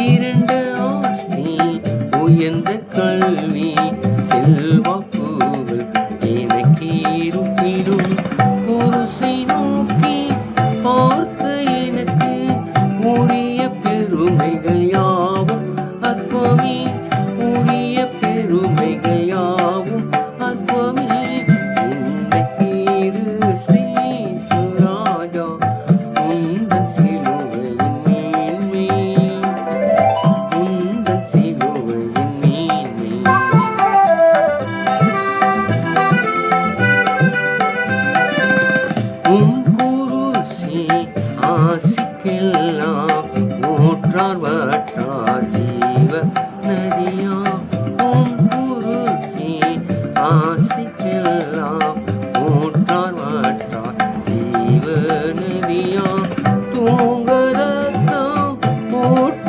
இரண்டு ஆஸ்தி உயர்ந்த கல்வி செல்வாக்குகள் எனக்கு இருப்பினும் குருசை நோக்கி பார்த்த எனக்கு உரிய பெருமைகள் யாவும் அற்பமே உரிய பெருமைகள் யாவும் அற்பமே இந்த தீரு ஸ்ரீசுராஜா உந்தன் சிலுவையின் மேன்மை உந்தன் சிலுவையின் மேன்மை குருசி ஆசிக்கெல்லாம் ஊற்றார் வட்டார் ஜீவ நதியா